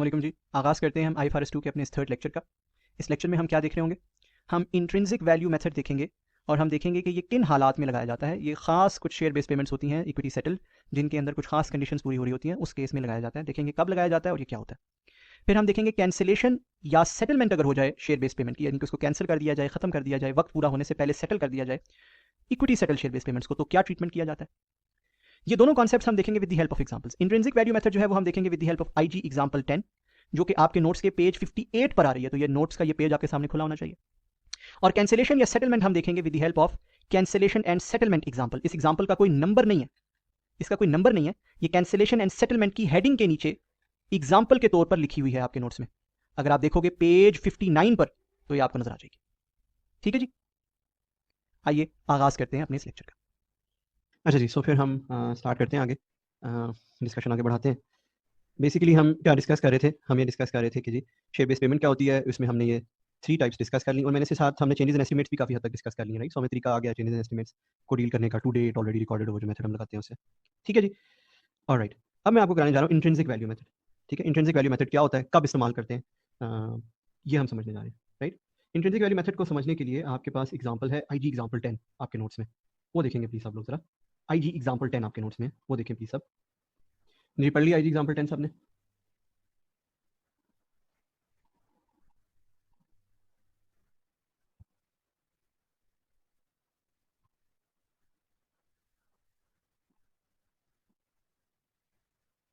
अस्सलाम वालेकुम जी। आगाज़ करते हैं हम IFRS 2 के अपने इस थर्ड लेक्चर का। इस लेक्चर में हम क्या देख रहे होंगे? हम इंट्रिंसिक वैल्यू मेथड देखेंगे और हम देखेंगे कि ये किन हालात में लगाया जाता है। ये ख़ास कुछ शेयर बेस्ड पेमेंट्स होती हैं इक्विटी सेटल, जिनके अंदर कुछ खास कंडीशंस पूरी हो रही होती हैं, उस केस में लगाया जाता है। देखेंगे कब लगाया जाता है और ये क्या होता है। फिर हम देखेंगे कैंसिलेशन या सेटलमेंट अगर हो जाए शेयर बेस्ड पेमेंट की, यानी कि उसको कैंसिल कर दिया जाए, खत्म कर दिया जाए, वक्त पूरा होने से पहले सेटल कर दिया जाए equity settle share based payments को, तो क्या ट्रीटमेंट किया जाता है। ये दोनों कॉन्सेप्ट्स हम देखेंगे with the help of examples. Intrinsic value method जो है वो हम देखेंगे with the help of IG example 10, जो कि आपके नोट्स के पेज 58 पर आ रही है। तो ये नोट्स का ये पेज आपके सामने खुला होना चाहिए। और कैंसिलेशन या सेटलमेंट हम देखेंगे with the help of cancellation and settlement example. इस एग्जांपल का कोई नंबर नहीं है, इसका कोई नंबर नहीं है। ये कैंसिलेशन एंड सेटलमेंट की हेडिंग के नीचे एग्जांपल के तौर पर लिखी हुई है आपके नोट्स में। अगर आप देखोगे पेज 59 पर तो ये आपको नजर आ जाएगी। ठीक है जी, आइए आगाज करते हैं अपने इस लेक्चर का। अच्छा जी, सो फिर हम स्टार्ट करते हैं आगे, डिस्कशन आगे बढ़ाते हैं। बेसिकली हम क्या डिस्कस कर रहे थे? हम ये डिस्कस कर रहे थे कि जी शेयर बेस्ड पेमेंट क्या होती है। इसमें हमने ये 3 टाइप्स डिस्कस कर ली और मैंने इसके साथ हमने चेंजेस एंड एस्टिमेट्स भी काफ़ी हद तक डिस्कस कर लिए, राइट। सो हमें तरीका आ गया चेंजेस एंड एस्टिमेट्स को डील करने का, टू डेट ऑलरेडी रिकॉर्डेड वो जो मेथड हम लगाते हैं उससे। ठीक है जी, ऑलराइट। अब मैं आपको कराने जा रहा हूँ इंट्रिंसिक वैल्यू मेथड। ठीक है, इंट्रिंसिक वैल्यू मेथड क्या होता है, कब इस्तेमाल करते हैं, ये हम समझने जा रहे हैं, राइट। इंट्रिंसिक वैल्यू मेथड को समझने के लिए आपके पास एग्जाम्पल है IG एग्जाम्पल 10 आपके नोट्स में, वो देखेंगे प्लीज आप लोग जरा। IG एग्जाम्पल 10 आपके नोट्स में, वो देखें प्लीज सब। जी पढ़ लिया IG एग्जाम्पल 10 सबने?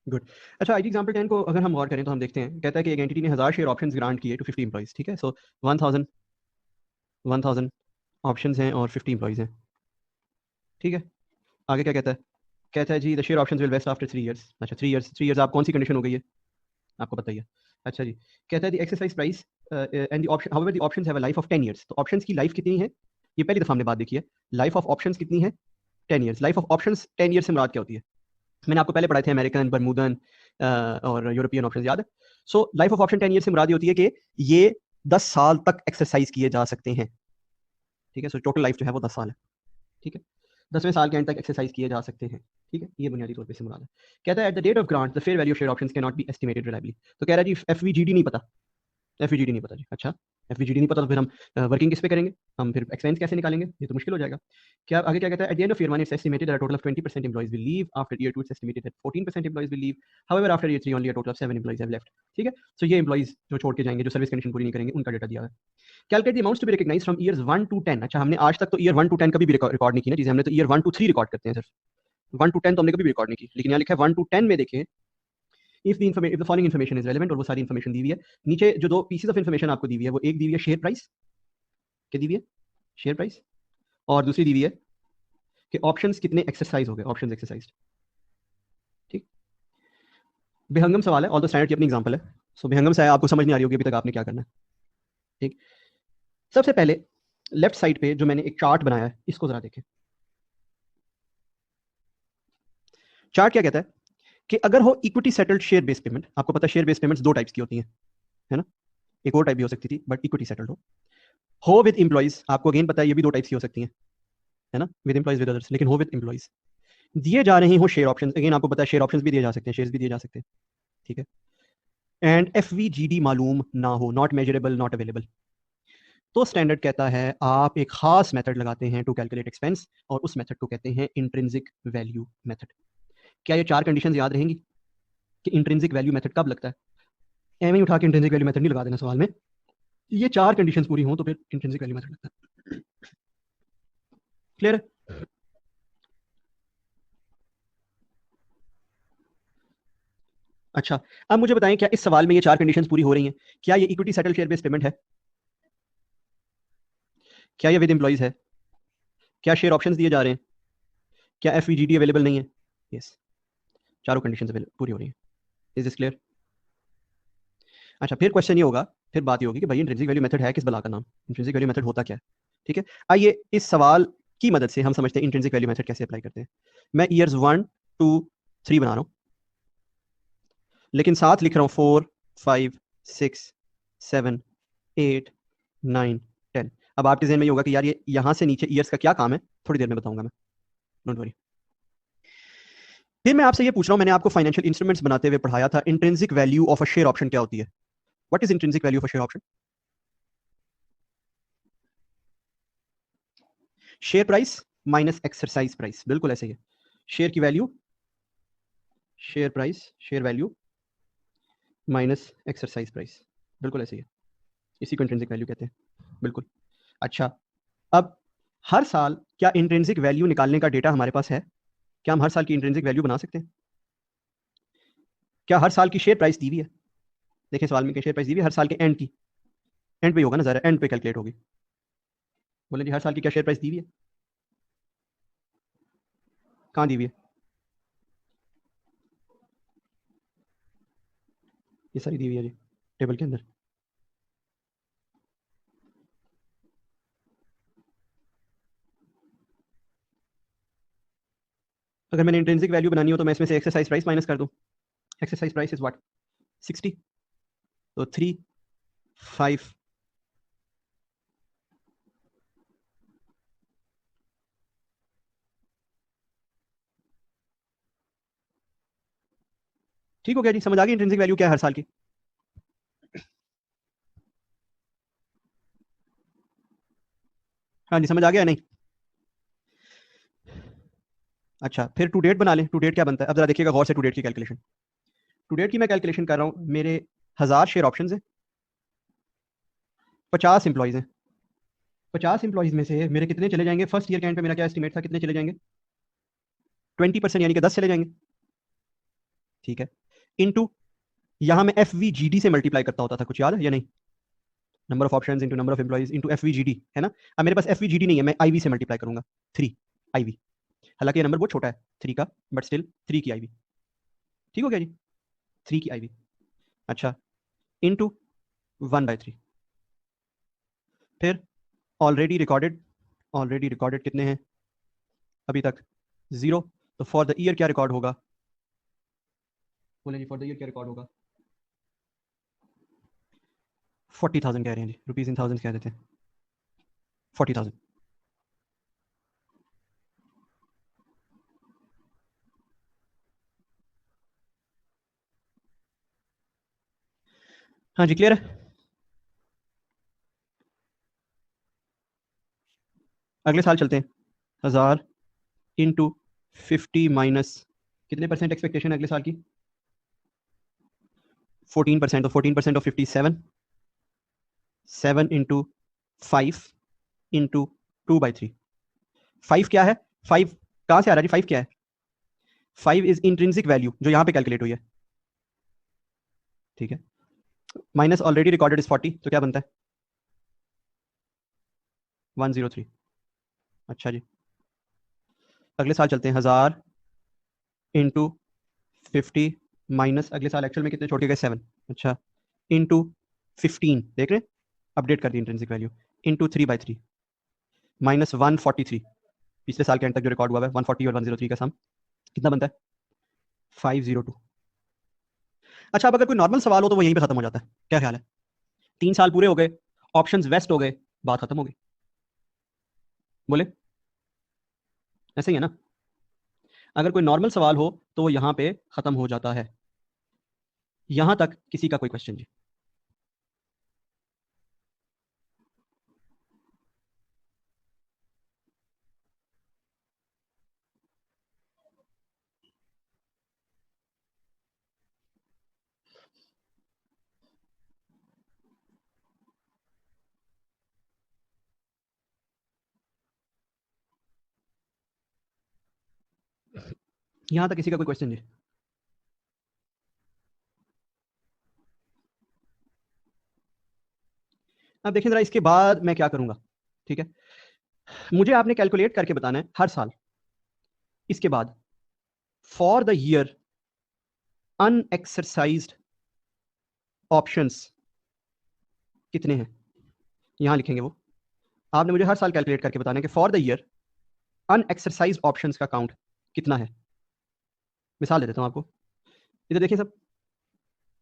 गुड। अच्छा, IG एग्जाम्पल 10 को अगर हम गौर करें तो हम देखते हैं, कहता है कि एक एंटिटी ने 1000 शेयर ऑप्शंस ग्रांट किए टू 50 एम्प्लॉइज। ठीक है, सो 1000 ऑप्शंस हैं और 50 एम्प्लॉइज हैं। ठीक है, आगे क्या कहता है? कहता है जी the share options will vest after 3 years. अच्छा, 3 इयर्स आप कौन सी कंडीशन हो गई है आपको बताइए। अच्छा जी, कहता है the exercise price and the option, however the options have a life of 10 years. तो ऑप्शंस की लाइफ कितनी है? ये पहली दफा हमने बात देखी है। लाइफ ऑफ ऑप्शंस कितनी है? 10 years. Life of options 10 years से मुराद क्या होती है? मैंने आपको पहले पढ़ाए थे अमेरिकन, बर्मुदन और यूरोपियन ऑप्शंस, याद है? So life of option 10 year से मुराद होती है कि ये 10 साल तक एक्सरसाइज किए जा सकते हैं। ठीक है, सो टोटल लाइफ जो है वो 10 साल है। ठीक है, 10वें साल के एंड तक एक्सरसाइज किए जा सकते हैं। ठीक है, ये बुनियादी तौर पे से मुराद है। कहता है at the date of grant the fair value of share options can not be estimated reliably. तो कह रहा है जी FVGD नहीं पता, FVGD नहीं पता जी। अच्छा, FVGD नहीं पता तो फिर हम वर्किंग किस पे करेंगे, हम फिर एक्सपेंस कैसे निकालेंगे? ये तो मुश्किल हो जाएगा। क्या आगे क्या कहता है? At the end of year 1 it's estimated that a total of 20% employees will leave. After year 2 it's estimated that 14% employees will leave. However after year 3 only a total of 7 employees have left. ठीक है, सो ये employees जो छोड़ के जाएंगे, जो service condition पूरी नहीं करेंगे, उनका डेटा दिया है। Calculate the amounts to be recognised from years 1 to 10। अच्छा, हमने आज तक तो ईयर 1 to 10 कभी भी रिकॉर्ड नहीं की ना, जिसे हमने तो ईयर 1 to 3 रिकॉर्ड करते हैं सिर्फ। 1 to 10 तो हमने कभी भी रिकॉर्ड नहीं की, लेकिन यहाँ लिखा है 1 to 10 में देखें if the following information is relevant, और वो सारी इन्फॉर्मेशन दी हुई है। नीचे जो 2 पीसेस ऑफ इन्फॉर्मेशन आपको दी हुई है, वो एक दी हुई है शेयर प्राइस, क्या दी हुई है? Share price. और दूसरी दी हुई है कि ऑप्शंस कितने एक्सरसाइज हो गए, ऑप्शंस एक्सरसाइज्ड। ठीक, बेहंगम सवाल है, ऑल द स्टैंडर्ड की अपनी एग्जांपल है। सो बेहंगम से आपको समझ नहीं आ रही होगी अभी तक आपने क्या करना है। ठीक, सबसे पहले लेफ्ट साइड पे जो मैंने एक चार्ट बनाया है, इसको जरा देखें। चार्ट क्या कहता है कि अगर हो equity settled share based payment, आपको पता है शेयर बेस्ड पेमेंट्स 2 टाइप्स की होती हैं, है ना। एक और टाइप भी हो सकती थी, बट इक्विटी सेटल्ड हो विद एम्प्लॉइज, आपको अगेन पता है ये भी 2 टाइप्स की हो सकती हैं, है ना, विद एम्प्लॉइज विद अदर्स, लेकिन हो विद एम्प्लॉइज। दिए जा रहे हो शेयर ऑप्शंस, अगेन आपको पता है शेयर ऑप्शंस भी दिए जा सकते हैं, शेयर्स भी दिए जा सकते हैं। ठीक है, एंड FVGD मालूम ना हो, नॉट मेजरेबल, नॉट अवेलेबल, तो स्टैंडर्ड कहता है आप एक खास मेथड लगाते हैं टू कैलकुलेट एक्सपेंस, और उस मेथड को कहते हैं इंट्रिंसिक वैल्यू मेथड। क्या ये 4 कंडीशंस याद रहेंगी कि इंट्रिंसिक वैल्यू मेथड कब लगता है? एम ही उठा के इंट्रिंसिक वैल्यू मेथड नहीं लगा देना सवाल में, ये 4 कंडीशंस पूरी हों तो फिर इंट्रिंसिक वैल्यू मेथड लगता है। क्लियर है? अच्छा, अब मुझे बताएं क्या इस सवाल में ये 4 कंडीशंस पूरी हो रही हैं? क्या ये equity settle share based payment है? क्या ये विद एम्प्लॉइज है? क्या शेयर ऑप्शंस दिए जा रहे हैं? क्या FVGD अवेलेबल नहीं है? यस, चारों कंडीशंस पूरी हो रही हैं। Is this clear? अच्छा, फिर क्वेश्चन ये होगा, फिर बात ये होगी कि भाई इंट्रिंसिक वैल्यू मेथड है किस बला का नाम, इंट्रिंसिक वैल्यू मेथड होता क्या है? ठीक है, आइए इस सवाल की मदद से हम समझते हैं इंट्रिंसिक वैल्यू मेथड कैसे अप्लाई करते हैं। मैं ईयर्स 1 2 3 बना रहा हूं, लेकिन साथ लिख रहा हूं 4 5 6 7 8 9 10। अब आपके जहन में ये होगा कि यार ये यहां से नीचे ईयर्स का क्या काम है, थोड़ी देर में बताऊंगा मैं, डोंट वरी। फिर मैं आपसे ये पूछ रहा हूं, मैंने आपको फाइनेंशियल इंस्ट्रूमेंट्स बनाते हुए पढ़ाया था, intrinsic value of a share option क्या होती है? What is intrinsic value of a share option? Share price minus exercise price, बिल्कुल ऐसे ही है। शेयर की value, share price, share value minus exercise price, बिल्कुल ऐसे ही है। इसी को इंट्रिंसिक वैल्यू कहते हैं, बिल्कुल। अच्छा, अब हर साल क्या इंट्रिंसिक वैल्यू निकालने का डेटा हमारे पास है? क्या हम हर साल की इंट्रिंसिक वैल्यू बना सकते हैं? क्या हर साल की शेयर प्राइस दी हुई है? देखिए सवाल में, क्या शेयर प्राइस दी हुई है हर साल के एंड की? एंड पे ही होगा ना, जरा एंड पे कैलकुलेट होगी। बोले जी हर साल की क्या शेयर प्राइस दी हुई है? कहाँ दी हुई है? ये सारी दी हुई है जी, टेबल के अंदर। अगर मैंने इंट्रिंसिक वैल्यू बनानी हो तो मैं इसमें से एक्सरसाइज प्राइस माइनस कर दूं। Exercise price is what? 60। तो 3 5 ठीक हो गया जी, समझ आ गई इंट्रिंसिक वैल्यू क्या है हर साल की? हाँ जी, समझ आ गया नहीं? अच्छा, फिर टू डेट बना लें। टू डेट क्या बनता है? अब जरा देखिएगा गौर से टू डेट की कैलकुलेशन। टू डेट की मैं कैलकुलेशन कर रहा हूँ, मेरे 1000 शेयर ऑप्शन है, 50 इंप्लॉइज हैं। 50 इंप्लॉइज में से मेरे कितने चले जाएंगे? फर्स्ट ईयर के एंड पे मेरा क्या एस्टिमेट था, कितने चले जाएंगे? 20%, यानी कि 10 चले जाएंगे। ठीक है, इनटू यहां मैं एफ वी जी डी से मल्टीप्लाई करता होता था, कुछ याद है या नहीं? Number of options into number of employees into F we G D, है ना? अब मेरे पास एफ वी जी डी नहीं है, मैं आई वी से मल्टीप्लाई करूंगा। 3 आई वी, हालांकि ये नंबर बहुत छोटा है 3 का, बट स्टिल 3 की आई वी। ठीक हो गया जी, 3 की आई वी। अच्छा, इनटू 1/3। फिर ऑलरेडी रिकॉर्डेड, ऑलरेडी रिकॉर्डेड कितने हैं अभी तक? 0। तो फॉर द ईयर क्या रिकॉर्ड होगा? बोले जी फॉर द ईयर क्या रिकॉर्ड होगा? 40,000 कह रहे हैं जी, रुपीज इन थाउजेंड कह देते हैं, 40,000। हाँ जी, क्लियर है? अगले साल चलते हैं। 1000 इंटू 50 माइनस, कितने परसेंट एक्सपेक्टेशन है अगले साल की? 14%। तो 14% ऑफ 50 7, 7 इंटू 5 इंटू 2/3। 5 क्या है? 5 कहाँ से आ रहा है जी? 5 क्या है? 5 इज इंट्रिंसिक वैल्यू जो यहाँ पे कैलकुलेट हुई है। ठीक है, माइनस ऑलरेडी रिकॉर्डेड इज 40, तो क्या बनता है? 103। अच्छा जी, अगले साल चलते हैं। 1000 इंटू 50 माइनस, अगले साल एक्चुअल में कितने छोड़ के गए? 7। अच्छा, इंटू 15, देख रहे हैं, अपडेट कर दी इंट्रिंसिक वैल्यू, इंटू 3/3 माइनस 143। पिछले साल के एंड तक जो रिकॉर्ड हुआ है 140 और 103 का सम कितना बनता है? 502। अच्छा, अब अगर कोई नॉर्मल सवाल हो तो वो यहीं पे खत्म हो जाता है, क्या ख्याल है? 3 साल पूरे हो गए, ऑप्शंस वेस्ट हो गए, बात खत्म हो गई। बोले ऐसे ही है ना? अगर कोई नॉर्मल सवाल हो तो वो यहाँ पे खत्म हो जाता है। यहां तक किसी का कोई क्वेश्चन जी? यहां तक किसी का कोई क्वेश्चन जी? अब देखिए जरा, इसके बाद मैं क्या करूंगा, ठीक है? मुझे आपने कैलकुलेट करके बताना है हर साल, इसके बाद फॉर द ईयर अनएक्सरसाइज्ड ऑप्शंस कितने हैं, यहां लिखेंगे वो। आपने मुझे हर साल कैलकुलेट करके बताना है कि फॉर द ईयर अनएक्सरसाइज्ड ऑप्शंस का काउंट कितना है। मिसाल दे देता हूं आपको, इधर देखिए सब,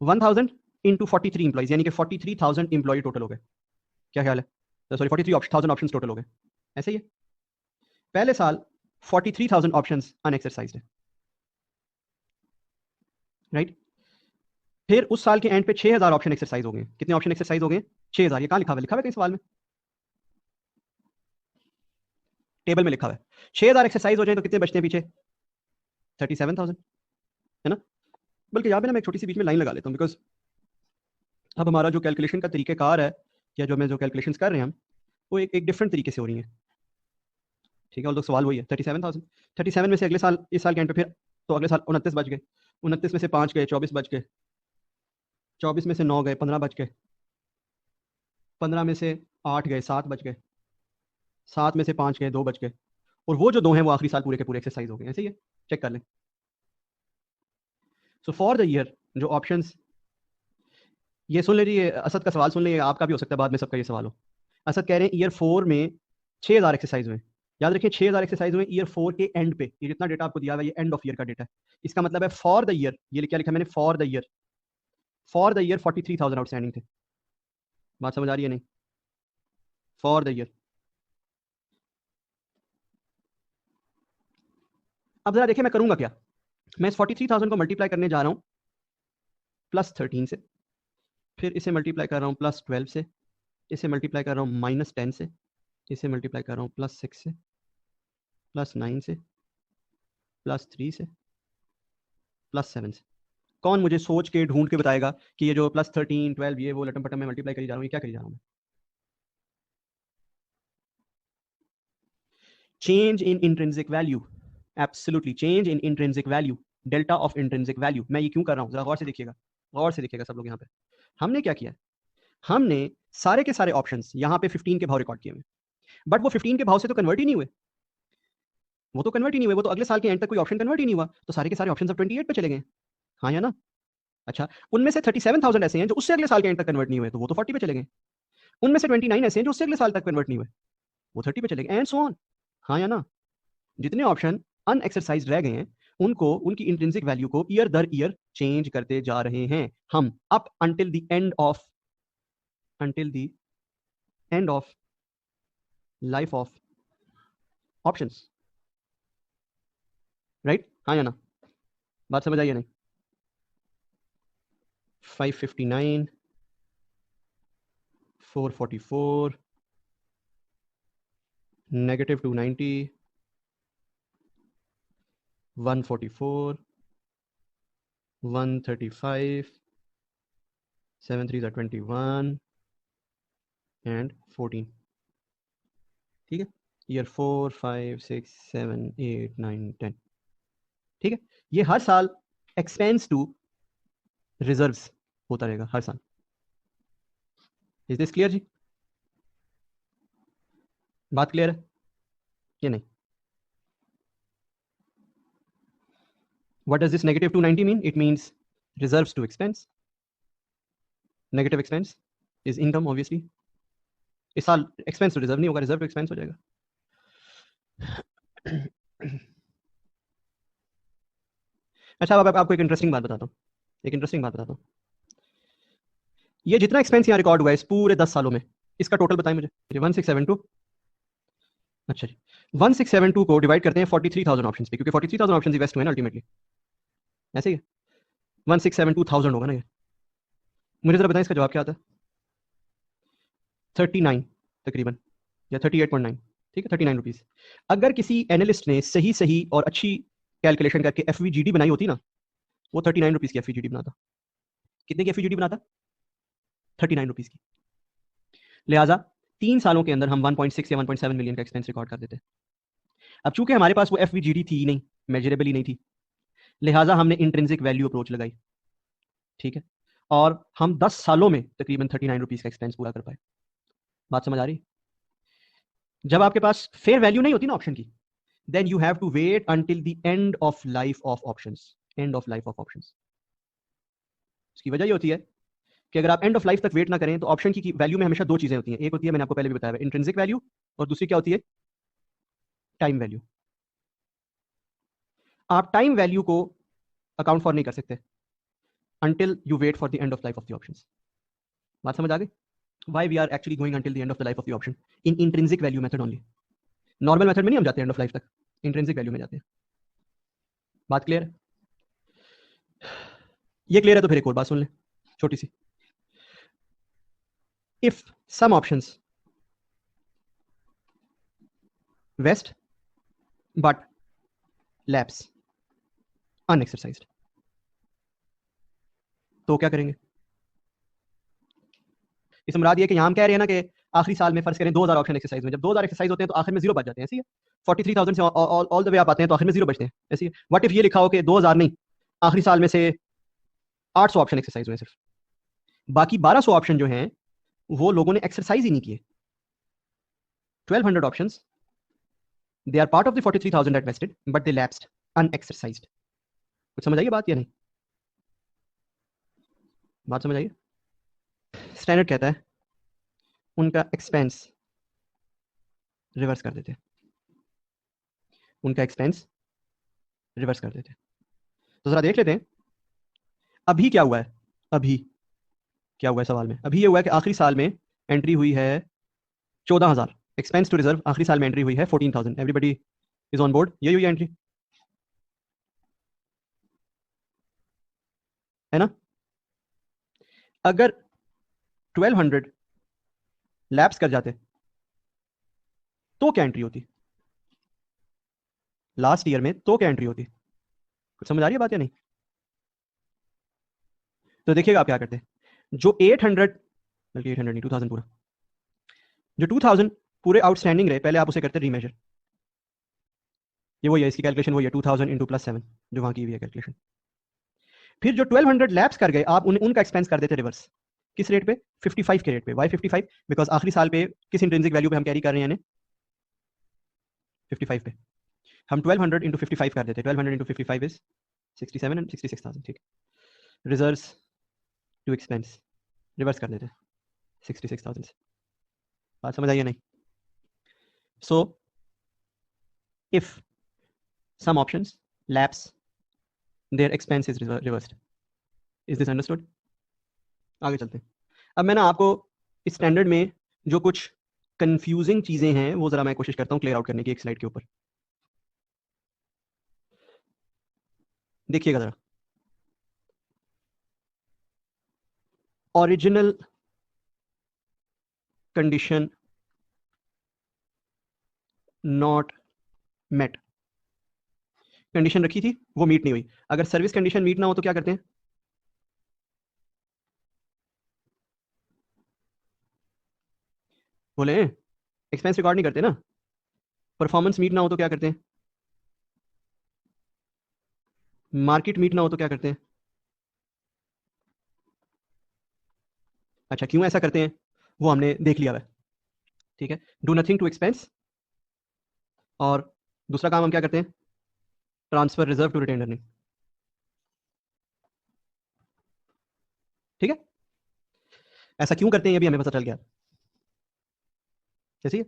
1000 इंटू 43 इंप्लॉइज, यानी कि 43,000 इंप्लॉय टोटल हो गए। क्या ख्याल है? सॉरी, 43,000 ऑप्शंस टोटल हो गए, ऐसे ही है। पहले साल 43,000 ऑप्शंस अनएक्सरसाइज्ड है, राइट। फिर उस साल के एंड पे 6000 ऑप्शन एक्सरसाइज हो गए। कितने ऑप्शन एक्सरसाइज हो गए? 6000। ये कहाँ लिखा हुआ है? लिखा हुआ है कहीं सवाल में? टेबल में लिखा हुआ है। 6000 एक्सरसाइज हो जाए तो कितने बचते हैं पीछे? 37,000, है ना? बल्कि यहाँ पे ना मैं एक छोटी सी बीच में लाइन लगा लेता हूँ, बिकॉज अब हमारा जो कैलकुलेशन का तरीक़ेकार है, या जो कैलकुलेशन कर रहे हैं हम, वो एक डिफरेंट तरीके से हो रही है। ठीक है, और तो सवाल वही है 37,000। 37 में से अगले साल, इस साल के एंड पे फिर तो अगले साल 29 बच गए, 29 में से 5 गए, 24 बच गए, 24 में से 9 गए, 15 बच गए, 15 में से 8 गए, 7 बच गए, 7 में से 5 गए, 2 बच गए, और वो जो 2 हैं वो आखिरी साल पूरे के पूरे एक्सरसाइज हो गए। ऐसे ही है, चेक कर लें। सो फॉर द ईयर जो ऑप्शंस, ये सुन लीजिए, असद का सवाल सुन लीजिए, आपका भी हो सकता है बाद में सबका ये सवाल हो। असद कह रहे हैं ईयर 4 में 6000 एक्सरसाइज हुए। याद रखिए 6000 एक्सरसाइज हुए ईयर 4 के एंड पे। ये जितना डेटा आपको दिया हुआ है ये एंड ऑफ ईयर का डेटा है। इसका मतलब है फॉर द ईयर, ये क्या लिखा मैंने? For the year, for the year 43,000 outstanding थे। बात समझ आ रही है नहीं? For the year. अब जरा देखिए मैं करूंगा क्या। मैं इस 43,000 को मल्टीप्लाई करने जा रहा हूं +13 से, फिर इसे मल्टीप्लाई कर रहा हूं +12 से, इसे मल्टीप्लाई कर रहा हूं -10 से, इसे मल्टीप्लाई कर रहा हूं +6 से, +9 से, +3 से, +7 से। कौन मुझे सोच के ढूंढ के बताएगा कि ये जो +13, 12 ये वो लटम पटम में मल्टीप्लाई करी जा रहा हूँ, ये क्या करी जा रहा हूँ मैं? Change in intrinsic value, absolutely change in intrinsic value, delta of intrinsic value. मैं ये क्यों कर रहा हूँ जरा गौर से देखिएगा, गौर से देखिएगा सब लोग। यहाँ पे हमने क्या किया, हमने सारे के सारे ऑप्शंस यहाँ पे 15 के भाव रिकॉर्ड किए हुए, बट वो 15 के भाव से तो कन्वर्ट ही नहीं हुए, वो तो कन्वर्ट ही नहीं हुए, वो तो अगले साल के एंड तक कोई ऑप्शन कन्वर्ट ही नहीं हुआ, तो सारे के सारे ऑप्शन अब 28 पे चले गए। हाँ या ना? अच्छा, उनमें से 37,000 ऐसे हैं जो उससे अगले साल के एंड तक कन्वर्ट नहीं हुए, तो वो तो 40 पे चले गए। उनमें से 29 ऐसे हैं जो उससे अगले साल तक कन्वर्ट नहीं हुए, वो 30 पे चले गए, एंड सो ऑन। हाँ या ना? जितने ऑप्शन अनएक्सरसाइज रह गए हैं उनको, उनकी इंट्रिंसिक वैल्यू को ईयर दर ईयर चेंज करते जा रहे हैं हम, up until the end of, until the end of life of options. Right? हाँ या ना? बात समझ आई या नहीं? 559, 444, -290, 144, 135, 7 3s are 21 and 14। ठीक है, ईयर 4 5 6 7 8 9 10। ठीक है, ये हर साल एक्सपेंस टू रिजर्व्स होता रहेगा हर साल। इज दिस क्लियर जी? बात क्लियर है या नहीं? What does this -290 mean? It means reserves to expense. Negative expense is income obviously. इस साल एक्सपेंस तो रिजर्व नहीं होगा, रिजर्व एक्सपेंस हो जाएगा। अच्छा, अब आपको एक इंटरेस्टिंग बात बताता हूँ, एक इंटरेस्टिंग बात बताता हूँ। ये जितना एक्सपेंस यहाँ रिकॉर्ड हुआ है इस पूरे 10 सालों में, इसका टोटल बताएं मुझे। 1672। अच्छा जी, 1672 को डिवाइड करते हैं 43,000 ऑप्शंस पे, क्योंकि 43,000 ऑप्शंस इन्वेस्ट हुए ना अल्टीमेटली, ऐसे ही है। 1672,000 होगा ना ये। मुझे जरा बताएं इसका जवाब क्या आता है? 39 तकरीबन, या 38.9। ठीक है, 39 रुपीज। अगर किसी एनालिस्ट ने सही सही और अच्छी कैलकुलेशन करके एफवीजीडी बनाई होती ना, वो 39 रुपीज की एफवीजीडी बनाता। कितने की एफवीजीडी बनाता? 39 रुपीज की। लिहाजा 3 सालों के अंदर हम 1.6 या 1.7 मिलियन का एक्सपेंस रिकॉर्ड कर देते। अब चूंकि हमारे पास वो एफवीजीडी थी नहीं, मेजरेबल ही नहीं थी, लिहाजा हमने इंट्रिंसिक वैल्यू अप्रोच लगाई। ठीक है, और हम 10 सालों में तकरीबन 39 रुपीज का एक्सपेंस पूरा कर पाए। बात समझ आ रही? जब आपके पास फेयर वैल्यू नहीं होती ना ऑप्शन की, then you have to wait until the end of life of options, end of life of options। इसकी वजह ये होती है कि अगर आप एंड ऑफ लाइफ तक वेट ना करें तो ऑप्शन की वैल्यू में हमेशा दो चीजें होती हैं। एक होती है, मैंने आपको पहले भी बताया, इंट्रिंसिक वैल्यू, और दूसरी क्या होती है? Time value. आप टाइम वैल्यू को अकाउंट फॉर नहीं कर सकते until you wait for the end of life of the options। बात समझ आ गई? Why we are actually going until the end of the life of the option in intrinsic value method only। Normal method में नहीं हम जाते end of life तक, intrinsic value में जाते हैं। बात क्लियर है? ये क्लियर है तो फिर एक और बात सुन लें छोटी सी। If some options vest but lapse unexercised, तो क्या करेंगे? इससे मुराद ये कि यहाँ हम कह रहे हैं ना कि आखिरी साल में फर्ज करें 2000 ऑप्शन एक्सरसाइज में, जब 2000 एक्सरसाइज होते हैं तो आखिर में जीरो बच जाते हैं, ऐसी है। 43,000 से ऑल द वे आप आते हैं तो आखिर में जीरो बचते हैं, ऐसी है। व्हाट इफ ये लिखा हो कि 2000 नहीं, आखिरी साल में से 800 ऑप्शन एक्सरसाइज हुए सिर्फ, बाकी 1200 ऑप्शन जो हैं वो लोगों ने एक्सरसाइज ही नहीं किए। 1200 options, they are part of the 43,000 that vested but they lapsed unexercised. कुछ समझ आइए बात या नहीं? बात समझ आइए? स्टैंडर्ड कहता है उनका एक्सपेंस रिवर्स कर देते हैं, उनका एक्सपेंस रिवर्स कर देते हैं। तो जरा देख लेते हैं अभी क्या हुआ है। अभी क्या हुआ है सवाल में? अभी ये हुआ है कि आखिरी साल में एंट्री हुई है 14,000, एक्सपेंस टू रिजर्व आखिरी साल में एंट्री हुई है 14,000। Everybody is on board? यही हुई है एंट्री, है ना? अगर 1200 लैप्स कर जाते तो क्या एंट्री होती लास्ट ईयर में? तो क्या एंट्री होती? कुछ समझ आ रही है बात या नहीं? तो देखिएगा आप क्या करते हैं। जो 800, बल्कि 800 नहीं, 2000 पूरा, जो 2000 पूरे आउटस्टैंडिंग रहे पहले आप उसे करते रीमेजर। ये वही है, इसकी कैलकुलेशन वही है, 2000 इंटू +7 जो वहां की हुई है कैलकुलेशन। फिर जो 1200 लैप्स कर गए आप उनका एक्सपेंस कर देते रिवर्स। किस रेट पे? 55 के रेट पे। वाई 55? बिकॉज आखिरी साल पे किस इंट्रिंसिक वैल्यू पे हम कैरी कर रहे हैं? 55 पे। हम 1200 इंटू 55 कर देते। 1200 इंटू 55 इज 67 एंड 66,000। ठीक, रिजर्व्स टू एक्सपेंस रिवर्स कर देते 66,000 से। बात समझ आई या नहीं? So if some options lapse their expense is reversed. Is this understood? आगे चलते हैं। अब मैं ना आपको इस स्टैंडर्ड में जो कुछ कंफ्यूजिंग चीजें हैं वो जरा मैं कोशिश करता हूँ क्लियर आउट करने की एक स्लाइड के ऊपर। देखिएगा जरा, original condition not met, condition रखी थी वो मीट नहीं हुई। अगर सर्विस कंडीशन मीट ना हो तो क्या करते हैं? बोले एक्सपेंस रिकॉर्ड नहीं करते ना। परफॉर्मेंस मीट ना हो तो क्या करते हैं? मार्केट मीट ना हो तो क्या करते हैं? अच्छा, क्यों ऐसा करते हैं वो हमने देख लिया है, ठीक है। डू नथिंग टू एक्सपेंस, और दूसरा काम हम क्या करते हैं? Transfer reserve to retain earning, ठीक है। ऐसा क्यों करते हैं ये भी हमें पता चल गया, जैसे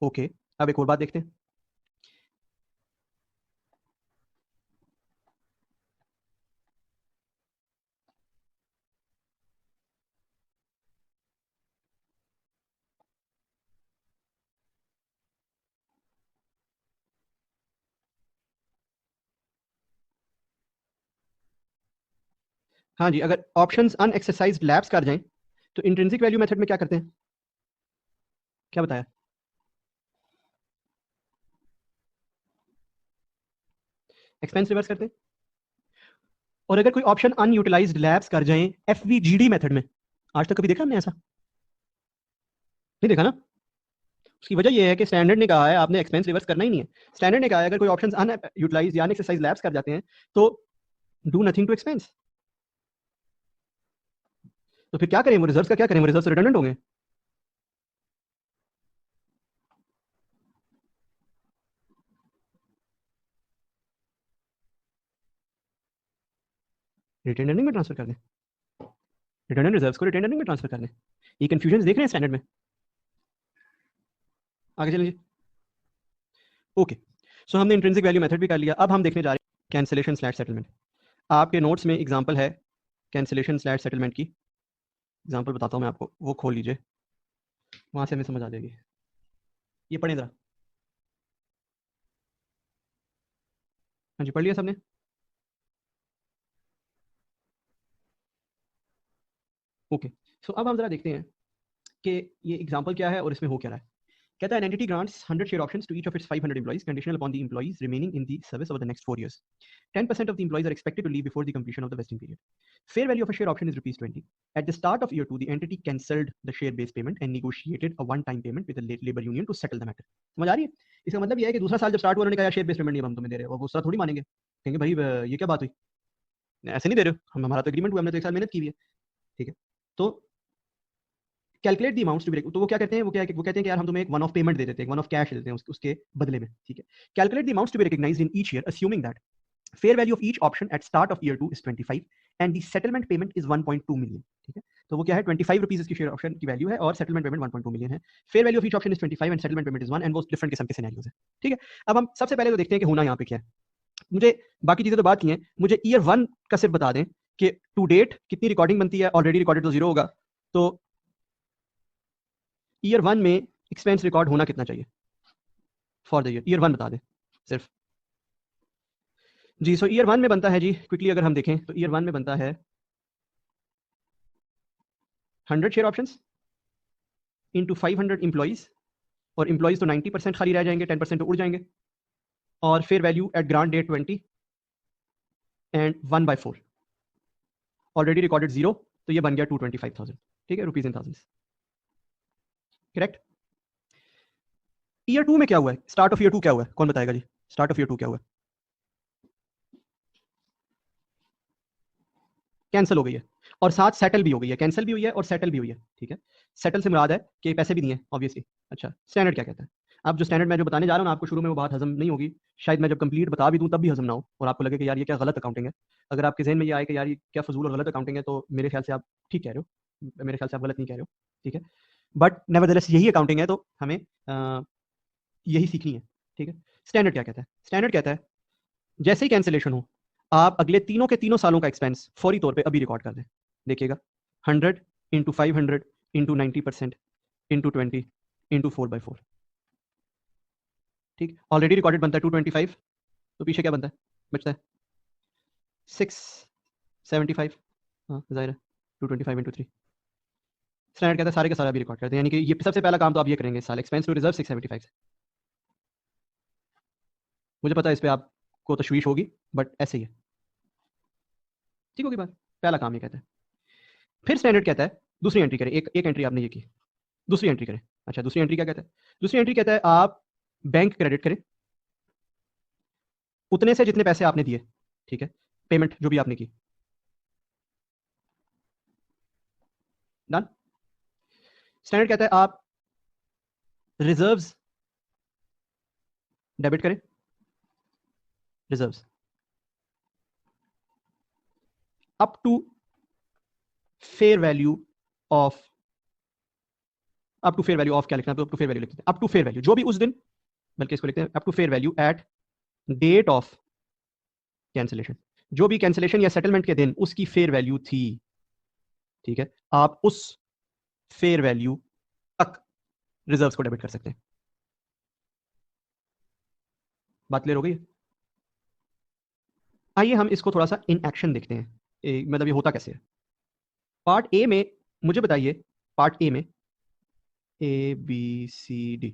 ओके। अब एक और बात देखते हैं। हाँ जी, अगर ऑप्शंस अनएक्सरसाइज्ड लैप्स कर जाएं तो इंट्रिंसिक वैल्यू मेथड में क्या करते हैं? क्या बताया? एक्सपेंस रिवर्स करते हैं। और अगर कोई ऑप्शन अनयूटिलाइज्ड लैप्स कर जाएं एफवीजीडी मेथड में, आज तक कभी देखा हमने ऐसा? नहीं देखा ना। उसकी वजह यह है कि स्टैंडर्ड ने कहा है आपने एक्सपेंस रिवर्स करना ही नहीं है। स्टैंडर्ड ने कहा है अगर कोई ऑप्शंस अनयूटिलाइज्ड या अनएक्सरसाइज्ड लैप्स कर जाते हैं तो डू नथिंग टू एक्सपेंस। तो फिर क्या करें? वो रिजर्व्स का क्या करें? वो रिजर्व्स रिडंडेंट होंगे। रिटेन अर्निंग में ट्रांसफर कर दें, रिटर्न रिजर्व्स को रिटेन अर्निंग में ट्रांसफर कर दें। ये कंफ्यूजन देख रहे हैं स्टैंडर्ड में? आगे चलेंगे। ओके, सो हमने इंट्रिंसिक वैल्यू मेथड भी कर लिया। अब हम देखने जा रहे हैं कैंसिलेशन स्लैश सेटलमेंट। आपके नोट्स में एग्जांपल है कैंसिलेशन स्लैश सेटलमेंट की। एग्जांपल बताता हूँ मैं आपको, वो खोल लीजिए, वहां से हमें समझ आ जाएगी। ये पढ़ें जरा। हाँ जी, पढ़ लिया सबने? ओके, सो अब हम जरा देखते हैं कि ये एग्जांपल क्या है और इसमें हो क्या रहा है। कहता है, an entity grants 100 share options to each of its 500 employees conditional upon the employees remaining in the service over the next 4 years. 10% of the employees are expected to leave before the completion of the vesting period. Fair value of a share option is rupees 20. At the start of year 2, the entity cancelled the share-based payment and negotiated a one-time payment with the labor union to settle the matter. समझ आ रही है? इसका मतलब ये है कि दूसरा साल जब स्टार्ट हुआ उन्होंने कहा शेयर बेस्ड पेमेंट नहीं हम तुम्हें दे रहे हो, वो दूसरा थोड़ी मानेंगे, कहेंगे भाई ये क्या बात हुई, ऐसे नहीं दे रहे हो, हम हमारा तो एग्रीमेंट हुआ, हमने तो एक साल मेहनत की हुई है, ठीक है। तो calculate the amounts to be, तो वो क्या कहते हैं, वो कहते हैं कि यार हम तुम्हें एक वन ऑफ पेमेंट दे देते हैं, वन ऑफ कैश देते हैं उसके बदले में, ठीक है। Calculate the amounts to be recognised in each year assuming that fair value of each option at start of year 2 is 25 and the settlement payment is 1.2 million, ठीक है। तो वो क्या है, 25 रुपीज इसकी शेयर ऑप्शन की वैल्यू है और सेटलमेंट पेमेंट 1.2 मिलियन है। Fair value of each option is 25 and settlement payment is 1 and वो डिफरेंट किस्म के सिनेरियोज है, ठीक है। अब हम सबसे पहले तो देखते हैं कि होना यहाँ पे क्या है। मुझे बाकी चीजें तो बात की हैं, मुझे ईयर 1 का सिर्फ बता दें कि टू डेट कितनी रिकॉर्डिंग बनती है, ऑलरेडी रिकॉर्डेड तो 0 होगा, तो ईयर 1 में एक्सपेंस रिकॉर्ड होना कितना चाहिए फॉर द ईयर 1 बता दें सिर्फ जी। सो ईयर 1 में बनता है जी, क्विकली अगर हम देखें तो ईयर 1 में बनता है 100 शेयर ऑप्शंस इनटू 500 एम्प्लॉइज, और एम्प्लॉइज तो 90% खाली रह जाएंगे, 10% तो उड़ जाएंगे, और fair value at grant date 20 and 1/4 already recorded 0, तो ये बन गया 225,000, ठीक है, rupees in thousands, correct. Year 2 में क्या हुआ है, स्टार्ट ऑफ ईयर 2 क्या हुआ है, कौन बताएगा जी, स्टार्ट ऑफ ईयर 2 क्या हुआ है? कैंसिल हो गई है और साथ सेटल भी हो गई है, कैंसिल भी हुई है और सेटल भी हुई है, ठीक है। सेटल से मुराद है कि पैसे भी दिए ऑब्वियसली। अच्छा, स्टैंडर्ड क्या कहता है? अब जो स्टैंडर्ड मैं जो बताने जा रहा हूँ ना, आपको शुरू में वो बात हजम नहीं होगी, शायद मैं जब कंप्लीट बता भी दूं तब भी हजम ना हो और आपको लगे कि यार ये क्या गलत अकाउंटिंग है। अगर आपके जहन में ये आए कि यार ये क्या फजूल और गलत अकाउंटिंग है, तो मेरे ख्याल से आप ठीक कह रहे हो, मेरे ख्याल से आप गलत नहीं कह रहे हो, ठीक है। बट नेवरदलेस यही अकाउंटिंग है, तो हमें यही सीखनी है, ठीक है। स्टैंडर्ड क्या कहता है? स्टैंडर्ड कहता है जैसे ही कैंसिलेशन हो, आप अगले तीनों के तीनों सालों का एक्सपेंस फौरी तौर पे अभी रिकॉर्ड कर दें। देखिएगा, 100 इंटू 500 इंटू 90% इंटू 20 इंटू 4/4, ठीक। ऑलरेडी रिकॉर्डेड बनता है 225, तो पीछे क्या बनता है, बचता है 675, हाँ जाहिर है 225 इंटू 3। स्टैंडर्ड कहता है सारे के सारा भी रिकॉर्ड करते हैं, यानी कि ये सबसे पहला काम तो आप ये करेंगे इस साल, एक्सपेंस टू रिजर्व 675 से। मुझे पता है इस पर आपको तशवीश होगी, बट ऐसे ही है, ठीक होगी बात। पहला काम ये कहता है। फिर स्टैंडर्ड कहता है दूसरी एंट्री करें, एक एंट्री आपने ये की, दूसरी एंट्री करें। अच्छा, दूसरी एंट्री क्या कहता है? दूसरी एंट्री कहता है आप बैंक क्रेडिट करें उतने से जितने पैसे आपने दिए, ठीक है, पेमेंट जो भी आपने की, डन। स्टैंडर्ड कहता है आप रिजर्व्स डेबिट करें, reserves up to fair value of, up to fair value of क्या लिखना है, अप टू फेयर वैल्यू लिखते हैं, अप टू फेयर वैल्यू जो भी उस दिन, बल्कि इसको लिखते हैं up to fair value at date of cancellation, जो भी कैंसिलेशन या सेटलमेंट के दिन उसकी फेयर वैल्यू थी, ठीक है, आप उस फेयर वैल्यू तक रिजर्व्स को डेबिट कर सकते हैं। बात क्लियर हो गई? आइए हम इसको थोड़ा सा इन एक्शन देखते हैं, मतलब ये होता कैसे है। पार्ट ए में मुझे बताइए, पार्ट ए में ABCD,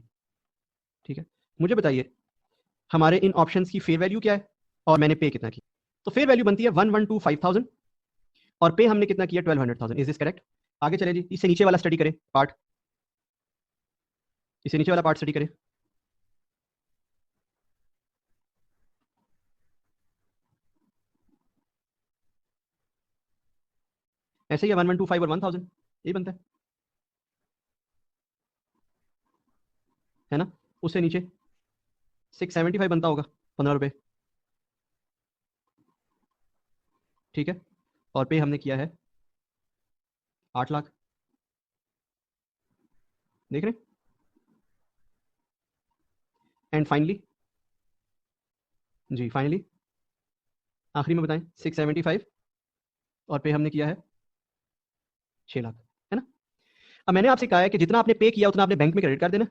ठीक है, मुझे बताइए हमारे इन ऑप्शंस की फेयर वैल्यू क्या है और मैंने पे कितना किया। तो फेयर वैल्यू बनती है 1,125,000 और पे हमने कितना किया 1,200,000। Is this correct? आगे चले जी, इससे नीचे वाला स्टडी करें पार्ट, इससे नीचे वाला पार्ट स्टडी करें। ऐसे ही 1,125 और 1,000 ये बनता है ना। उससे नीचे 675 बनता होगा, 15 रुपए, ठीक है, और पे हमने किया है 8 लाख, देख रहे हैं। एंड फाइनली जी, फाइनली आखिरी में बताएं 675 और पे हमने किया है 6 लाख, है ना। अब मैंने आपसे कहा है कि जितना आपने पे किया उतना आपने बैंक में क्रेडिट कर देना।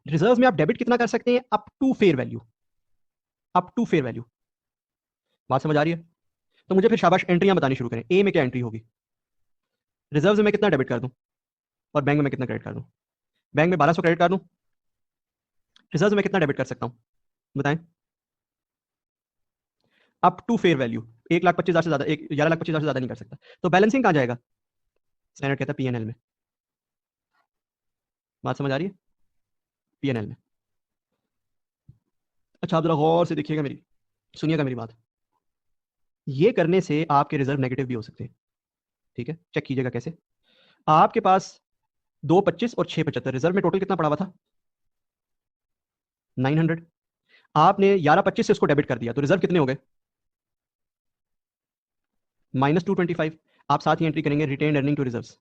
रिजर्व में आप डेबिट कितना कर सकते हैं? Up to fair value, up to fair value, बात समझ आ रही है? तो मुझे फिर शाबाश एंट्रियां बतानी शुरू करें। ए में क्या एंट्री होगी? रिजर्व में कितना डेबिट कर दूं और बैंक में कितना क्रेडिट कर दूं? बैंक में 1200 क्रेडिट कर दूं, रिजर्व में कितना डेबिट कर सकता हूं बताएं? अप टू फेयर वैल्यू 1,25,000 से ज्यादा, 11,25,000 से ज्यादा नहीं कर सकता। तो बैलेंसिंग कहां जाएगा? स्टैंडर्ड कहता है पीएनएल में। बात समझ आ रही है? पीएनएल में। अच्छा आप जरा गौर से देखिएगा, मेरी सुनिएगा मेरी बात। ये करने से आपके रिजर्व नेगेटिव भी हो सकते हैं। ठीक है, चेक कीजिएगा कैसे। आपके पास 2,25 और 6,75, रिजर्व में टोटल कितना पड़ा हुआ था? 900। आपने 11,25 से उसको डेबिट कर दिया, तो रिजर्व कितने हो गए? -225। आप साथ ही एंट्री करेंगे रिटेन अर्निंग टू रिजर्व्स।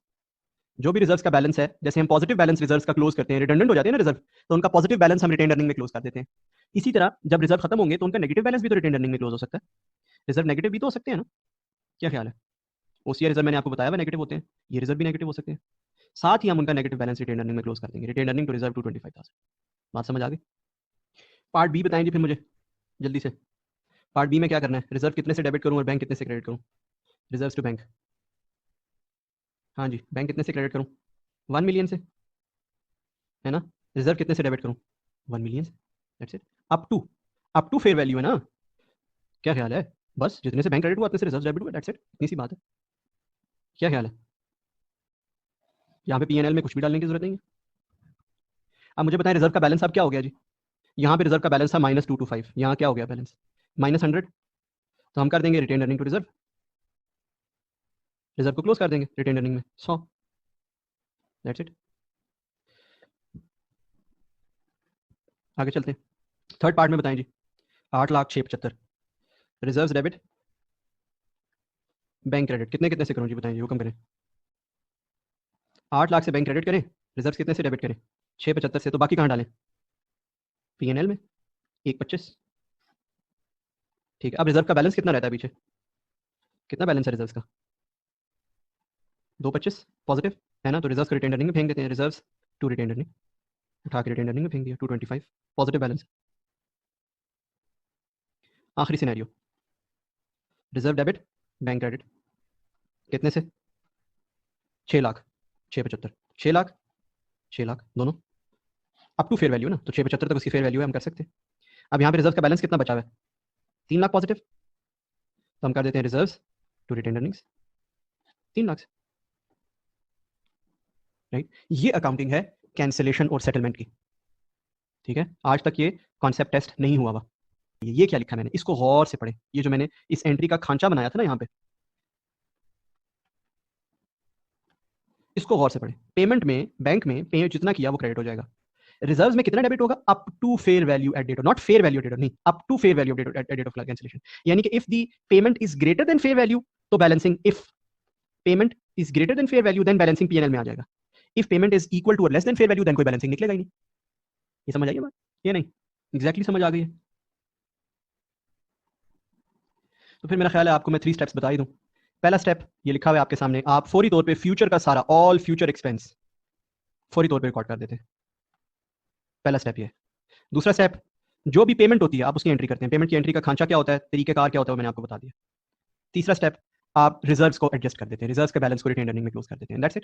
जो भी रिजर्व्स का बैलेंस है, जैसे हम पॉजिटिव बैलेंस रिजर्व्स का क्लोज करते हैं, रिडंडेंट हो जाते हैं ना रिजर्व, तो उनका पॉजिटिव बैलेंस हम रिटेन अर्निंग में क्लोज कर देते हैं। इसी तरह जब रिजर्व खत्म होंगे तो उनका नेगेटिव बैलेंस भी तो रिटेन अर्निंग में क्लोज हो सकता है। रिजर्व नेगेटिव भी तो हो सकते हैं ना? क्या ख्याल है? ओसीआर रिजर्व मैंने आपको बताया हुआ नेगेटिव होते हैं, ये रिजर्व भी नेगेटिव हो सकते हैं। साथ ही हम उनका नेगेटिव बैलेंस रिटेन अर्निंग में क्लोज कर देंगे, रिटेन अर्निंग टू रिजर्व 225,000। बात समझ आ गई? पार्ट बी बताएं जी फिर मुझे जल्दी से। पार्ट बी में क्या करना है? रिजर्व कितने से डेबिट करूं और बैंक कितने से क्रेडिट करूं? Reserve to bank. हाँ जी, बैंक कितने से क्रेडिट करूं? 1 मिलियन से, है ना? रिजर्व कितने से डेबिट करूं? 1 मिलियन से। That's it. Up to fair value है ना? क्या ख्याल है? बस जितने से बैंक क्रेडिट हुआ उतने से रिजर्व डेबिट हुआ, दैट्स इट, इतनी सी बात है। क्या ख्याल है? यहाँ पे पीएनएल में कुछ भी डालने की जरूरत नहीं है। अब मुझे बताएं रिजर्व का बैलेंस अब क्या हो गया जी? यहाँ पे रिजर्व का बैलेंस था -225, यहाँ क्या हो गया बैलेंस? -100। तो हम कर देंगे retain earning to reserve, reserve को क्लोज कर देंगे रिटेन अर्निंग में 100। That's it. आगे चलते हैं थर्ड पार्ट में। बताएं जी। 8,06,75 रिजर्व डेबिट, बैंक क्रेडिट कितने कितने से करूँ जी? बताएं जी, हुक्म करें। 8 लाख से बैंक क्रेडिट करें, रिजर्व कितने से डेबिट करें? 6,75 से। तो बाकी कहाँ डालें? पीएनएल में 1,25। ठीक है, अब रिजर्व का बैलेंस कितना रहता है पीछे? कितना बैलेंस है रिजर्व का? 2,25 पॉजिटिव, है ना? तो रिजर्व को रिटेन अर्निंग में फेंक देते हैं, रिजर्व टू रिटेन अर्निंग, उठा के रिटेन अर्निंग में फेंक दिया 225, पॉजिटिव बैलेंस। आखिरी scenario, reserve debit, bank credit कितने से? 6 लाख, 6,75, 6 लाख, 6 लाख दोनों अप टू फेयर वैल्यू ना, तो 6,75 तक उसकी फेयर वैल्यू है, हम कर सकते हैं। अब यहाँ पे रिजर्व का बैलेंस कितना बचा हुआ है? 3 लाख पॉजिटिव, तो हम कर देते हैं reserve to retain earnings 3 lakh. Right, ये अकाउंटिंग है कैंसिलेशन और सेटलमेंट की। ठीक है, आज तक ये कॉन्सेप्ट टेस्ट नहीं हुआ हुआ। ये क्या लिखा मैंने, इसको गौर से पढ़े। ये जो मैंने इस एंट्री का खांचा बनाया था ना यहाँ पे, इसको गौर से पढ़े। पेमेंट में बैंक में पे जितना किया वो क्रेडिट हो जाएगा। रिजर्व में कितना डेबिट होगा? Up to fair value at date, not fair value date, नहीं, up to fair value at date of cancellation. यानी कि if the payment is greater than fair value तो balancing, if payment is greater than fair value then balancing PNL में आ जाएगा। If payment is equal to और less than fair value then कोई balancing निकलेगा ही नहीं। ये समझ आई बात? ये नहीं एग्जैक्टली समझ आ गई है? तो फिर मेरा ख्याल है आपको मैं 3 स्टेप्स बता ही दूं। पहला स्टेप ये लिखा हुआ है आपके सामने, आप फौरी तौर पे फ्यूचर का सारा, ऑल फ्यूचर एक्सपेंस फौरी तौर पे रिकॉर्ड कर देते हैं। पहला स्टेप ये। दूसरा स्टेप, जो भी पेमेंट होती है आप उसकी एंट्री करते हैं। पेमेंट की एंट्री का खांचा क्या होता है, तरीकेकार क्या होता है, मैंने आपको बता दिया। तीसरा स्टेप, आप रिजर्व्स को एडजस्ट कर देते हैं, रिजर्व्स के बैलेंस को रिटेन अर्निंग में क्लोज कर देते हैं। That's it.